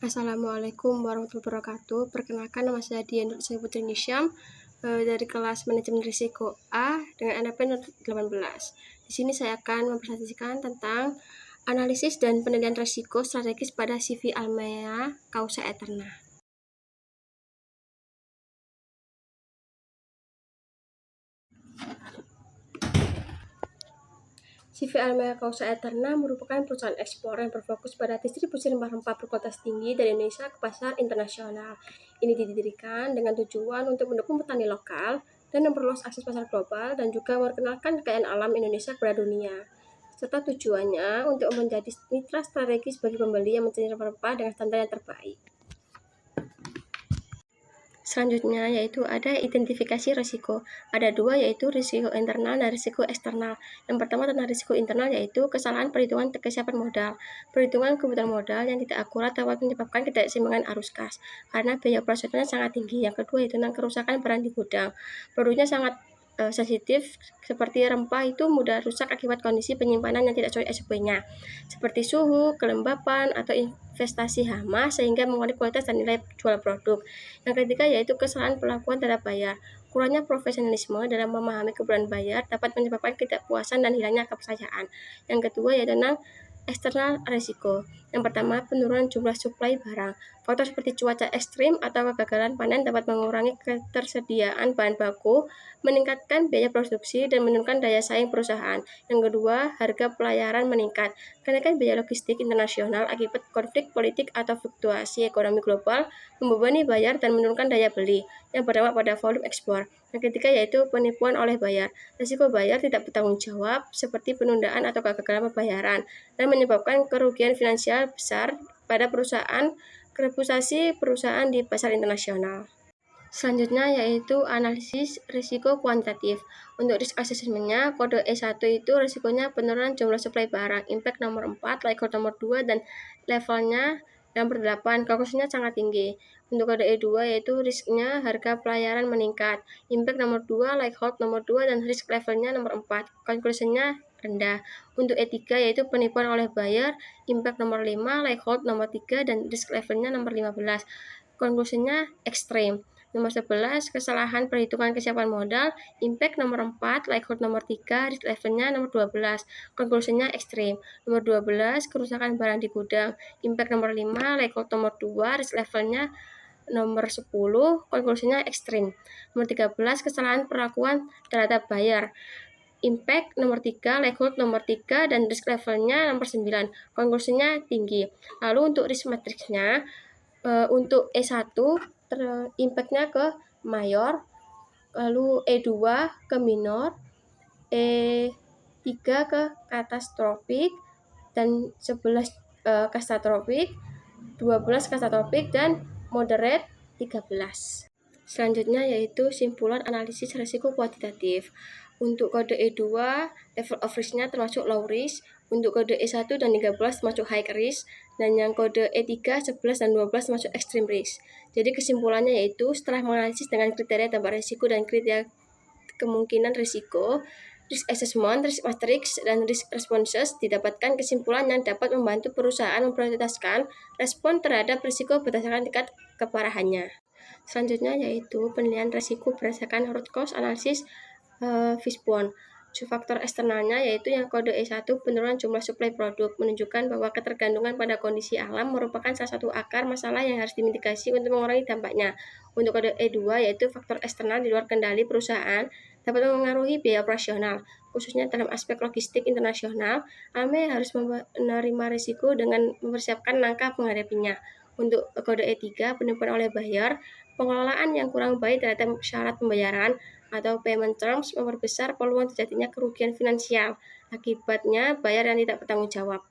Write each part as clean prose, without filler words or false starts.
Assalamualaikum warahmatullahi wabarakatuh. Perkenalkan, nama saya Dian Putri Nisyam dari kelas Manajemen Risiko A dengan NPM 18. Di sini saya akan mempresentasikan tentang analisis dan penilaian risiko strategis pada CV Almea Causa Eterna. CV Almea Causa Eterna merupakan perusahaan ekspor yang berfokus pada distribusi rempah-rempah berkualitas tinggi dari Indonesia ke pasar internasional. Ini didirikan dengan tujuan untuk mendukung petani lokal dan memperluas akses pasar global dan juga memperkenalkan kekayaan alam Indonesia kepada dunia. Serta tujuannya untuk menjadi mitra strategis bagi pembeli yang mencari rempah-rempah dengan standar yang terbaik. Selanjutnya yaitu ada identifikasi risiko. Ada dua, yaitu risiko internal dan risiko eksternal. Yang pertama tentang risiko internal, yaitu kesalahan perhitungan kesiapan modal. Perhitungan kebutuhan modal yang tidak akurat dapat menyebabkan ketidakseimbangan arus kas karena biaya operasionalnya sangat tinggi. Yang kedua itu tentang kerusakan barang di gudang. Produknya sangat sensitif, seperti rempah itu mudah rusak akibat kondisi penyimpanan yang tidak sesuai SOP-nya, seperti suhu, kelembapan, atau investasi hama sehingga mengurangi kualitas dan nilai jual produk. Yang ketiga yaitu kesalahan perlakuan terhadap bayar. Kurangnya profesionalisme dalam memahami kebutuhan bayar dapat menyebabkan ketidakpuasan dan hilangnya kepercayaan. Yang kedua yaitu tentang eksternal risiko. Yang pertama, penurunan jumlah suplai barang. Faktor seperti cuaca ekstrim atau kegagalan panen dapat mengurangi ketersediaan bahan baku, meningkatkan biaya produksi, dan menurunkan daya saing perusahaan. Yang kedua, harga pelayaran meningkat. Kenaikan biaya logistik internasional akibat konflik politik atau fluktuasi ekonomi global membebani bayar dan menurunkan daya beli, yang berdampak pada volume ekspor. Yang ketiga yaitu penipuan oleh bayar. Risiko bayar tidak bertanggung jawab, seperti penundaan atau kegagalan pembayaran, dan menyebabkan kerugian finansial besar pada perusahaan, reputasi perusahaan di pasar internasional. Selanjutnya yaitu analisis risiko kuantitatif. Untuk risk assessment-nya, kode E1 itu risikonya penurunan jumlah suplai barang, impact nomor 4, likelihood nomor 2, dan levelnya nomor 8, konklusinya sangat tinggi. Untuk kode E2 yaitu risknya harga pelayaran meningkat, impact nomor 2, likelihood nomor 2, dan risk levelnya nomor 4, konklusinya rendah. Untuk E3 yaitu penipuan oleh bayar, impact nomor 5, likelihood nomor 3, dan risk levelnya nomor 15, konklusinya ekstrim. Nomor 11, kesalahan perhitungan kesiapan modal, impact nomor 4, likelihood nomor 3, risk levelnya nomor 12, konklusinya ekstrim. Nomor 12, kerusakan barang di gudang, impact nomor 5, likelihood nomor 2, risk levelnya nomor 10, konklusinya ekstrim. Nomor 13, kesalahan perlakuan terhadap bayar, impact nomor 3, likelihood nomor 3, dan risk levelnya nomor 9, konklusinya tinggi. Lalu untuk risk matrix-nya, untuk E1 impact-nya ke mayor, lalu E2 ke minor, E3 ke katastrofik, dan 11 katastrofik, 12 katastrofik, dan moderate 13. Selanjutnya yaitu simpulan analisis risiko kuantitatif. Untuk kode E2, level of risk-nya termasuk low risk. Untuk kode E1 dan 13 termasuk high risk. Dan yang kode E3, 11, dan 12 termasuk extreme risk. Jadi kesimpulannya yaitu setelah menganalisis dengan kriteria dampak risiko dan kriteria kemungkinan risiko, risk assessment, risk matrix, dan risk responses, didapatkan kesimpulan yang dapat membantu perusahaan memprioritaskan respon terhadap risiko berdasarkan tingkat keparahannya. Selanjutnya yaitu penilaian risiko berdasarkan root cause analysis Fishbone. Faktor eksternalnya yaitu yang kode E1 penurunan jumlah suplai produk, menunjukkan bahwa ketergantungan pada kondisi alam merupakan salah satu akar masalah yang harus dimitigasi untuk mengurangi dampaknya. Untuk kode E2 yaitu faktor eksternal di luar kendali perusahaan dapat mengaruhi biaya operasional, khususnya dalam aspek logistik internasional. AME harus menerima risiko dengan mempersiapkan langkah menghadapinya. Untuk kode E3 penipuan oleh bayar, pengelolaan yang kurang baik terhadap syarat pembayaran atau payment terms memperbesar peluang terjadinya kerugian finansial. Akibatnya bayar yang tidak bertanggung jawab.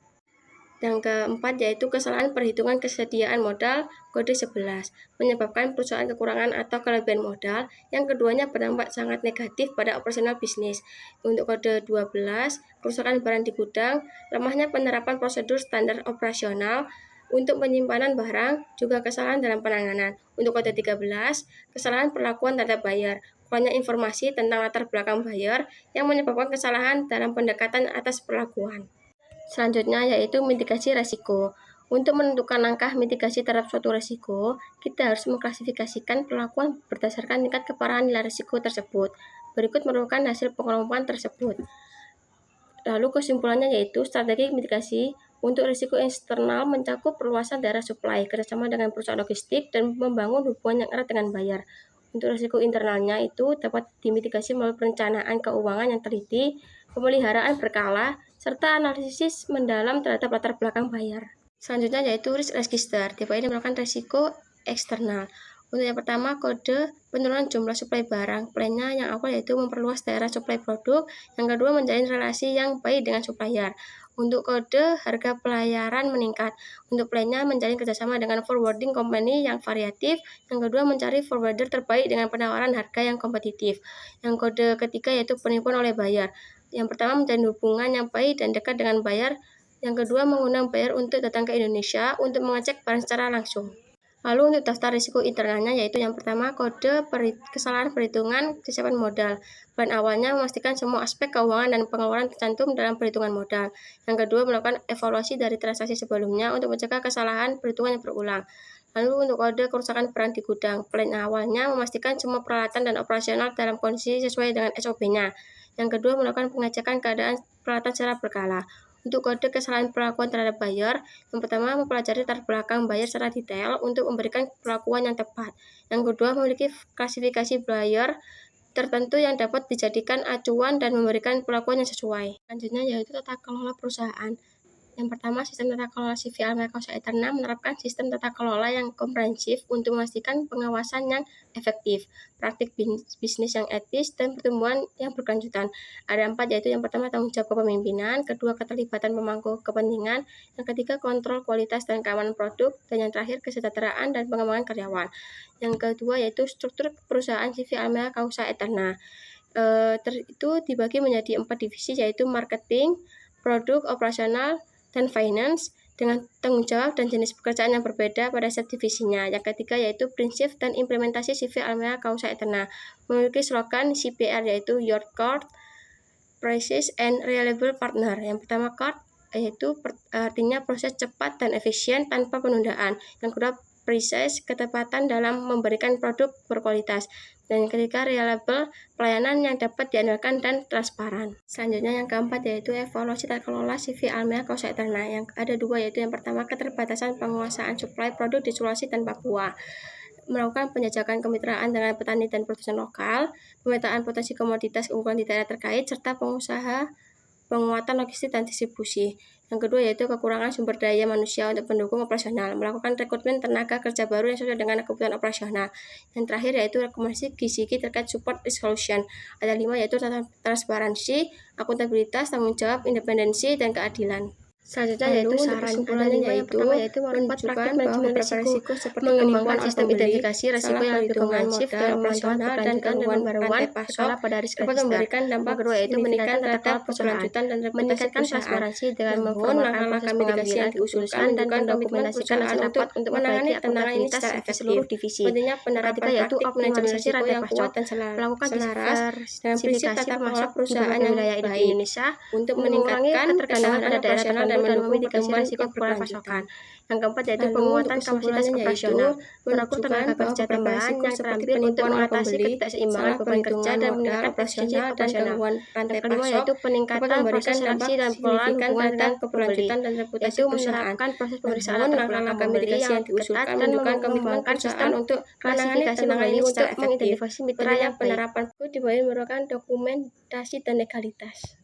Yang keempat yaitu kesalahan perhitungan kesediaan modal kode 11, menyebabkan perusahaan kekurangan atau kelebihan modal. Yang keduanya berdampak sangat negatif pada operasional bisnis. Untuk kode 12, kerusakan barang di gudang, lemahnya penerapan prosedur standar operasional. Untuk penyimpanan barang, juga kesalahan dalam penanganan. Untuk kode 13, kesalahan perlakuan terhadap bayar, kurangnya informasi tentang latar belakang bayar yang menyebabkan kesalahan dalam pendekatan atas perlakuan. Selanjutnya yaitu mitigasi risiko. Untuk menentukan langkah mitigasi terhadap suatu risiko, kita harus mengklasifikasikan perlakuan berdasarkan tingkat keparahan nilai risiko tersebut. Berikut merupakan hasil pengelompokan tersebut. Lalu kesimpulannya yaitu strategi mitigasi untuk risiko eksternal mencakup perluasan daerah suplai, kerjasama dengan perusahaan logistik, dan membangun hubungan yang erat dengan buyer. Untuk risiko internalnya itu dapat dimitigasi melalui perencanaan keuangan yang teliti, pemeliharaan berkala, serta analisis mendalam terhadap latar belakang buyer. Selanjutnya yaitu risk register. Tipe ini merupakan risiko eksternal. Untuk yang pertama, kode penurunan jumlah suplai barang. Plannya yang awal yaitu memperluas daerah suplai produk. Yang kedua, menjalin relasi yang baik dengan supplier. Untuk kode harga pelayaran meningkat. Untuk plannya menjalin kerjasama dengan forwarding company yang variatif. Yang kedua, mencari forwarder terbaik dengan penawaran harga yang kompetitif. Yang kode ketiga yaitu penipuan oleh buyer. Yang pertama, menjalin hubungan yang baik dan dekat dengan buyer. Yang kedua, mengundang buyer untuk datang ke Indonesia untuk mengecek barang secara langsung. Lalu untuk daftar risiko internalnya yaitu yang pertama, kode kesalahan perhitungan kesiapan modal. Plan awalnya memastikan semua aspek keuangan dan pengeluaran tercantum dalam perhitungan modal. Yang kedua, melakukan evaluasi dari transaksi sebelumnya untuk mencegah kesalahan perhitungan yang berulang. Lalu untuk kode kerusakan barang di gudang, plan awalnya memastikan semua peralatan dan operasional dalam kondisi sesuai dengan SOP-nya. Yang kedua, melakukan pengecekan keadaan peralatan secara berkala. Untuk kode kesalahan perlakuan terhadap buyer, yang pertama mempelajari latar belakang buyer secara detail untuk memberikan perlakuan yang tepat. Yang kedua, memiliki klasifikasi buyer tertentu yang dapat dijadikan acuan dan memberikan perlakuan yang sesuai. Selanjutnya yaitu tata kelola perusahaan. Yang pertama, sistem tata kelola CV Almea Causa Aeterna menerapkan sistem tata kelola yang komprehensif untuk memastikan pengawasan yang efektif, praktik bisnis yang etis, dan pertumbuhan yang berkelanjutan. Ada 4, yaitu yang pertama tanggung jawab kepemimpinan, kedua keterlibatan pemangku kepentingan, yang ketiga kontrol kualitas dan keamanan produk, dan yang terakhir kesejahteraan dan pengembangan karyawan. Yang kedua yaitu struktur perusahaan CV Almea Causa Aeterna. Itu dibagi menjadi 4 divisi yaitu marketing, produk, operasional, dan finance dengan tanggung jawab dan jenis pekerjaan yang berbeda pada setiap divisinya. Yang ketiga yaitu prinsip dan implementasi CV Almea Causa Aeterna. Memiliki slogan CPR yaitu Your Core, Precise and Reliable Partner. Yang pertama core yaitu artinya proses cepat dan efisien tanpa penundaan. Yang kedua precise, ketepatan dalam memberikan produk berkualitas. Dan yang ketiga, reliable, pelayanan yang dapat diandalkan dan transparan. Selanjutnya yang keempat yaitu evaluasi tata kelola CV Almea Causa Aeterna. Yang ada 2 yaitu yang pertama keterbatasan penguasaan suplai produk di Sulawesi dan Papua. Melakukan penjajakan kemitraan dengan petani dan produsen lokal, pemetaan potensi komoditas keunggulan di daerah terkait, serta penguatan logistik dan distribusi. Yang kedua yaitu kekurangan sumber daya manusia untuk pendukung operasional, melakukan rekrutmen tenaga kerja baru yang sesuai dengan kebutuhan operasional. Yang terakhir yaitu rekomendasi gizi terkait support solution. Ada 5 yaitu transparansi, akuntabilitas, tanggung jawab, independensi, dan keadilan. Selanjutnya yaitu saran kesimpulannya yaitu menunjukkan bahwa resiko seperti mengembangkan sistem identifikasi resiko yang hitungan modal, operasional, dan gangguan baruan skala pada risk dapat memberikan dampak kedua yaitu meningkatkan terhadap keberlanjutan dan meningkatkan transparansi dengan memformalkan langkah mitigasi yang diusulkan dan mendokumentasikan hasil rapat untuk menangani tantangan ini secara efektif. Seluruh divisi. Pentingnya penerapan yaitu optimalisasi rantai pasok, melakukan diversifikasi termasuk perusahaan yang wilayah Indonesia untuk meningkatkan ketergantungan pada daerah tertentu dan memitigasi risiko berkelanjutan. Yang keempat yaitu penguatan kapasitas operasional, merekrut tenaga kerja tambahan yang seperti untuk mengatasi ketidakseimbangan beban kerja dan meningkatkan operasional dan gangguan rantai pasok. Kedua yaitu peningkatan proses seleksi dan pengelolaan hubungan dan keberlanjutan dan reputasi perusahaan. Proses pemeriksaan langkah-langkah mitigasi yang diusulkan dan mengembangkan sistem untuk klasifikasi tantangan ini untuk mengidentifikasi mitra yang penerapan itu merupakan dokumentasi dan legalitas.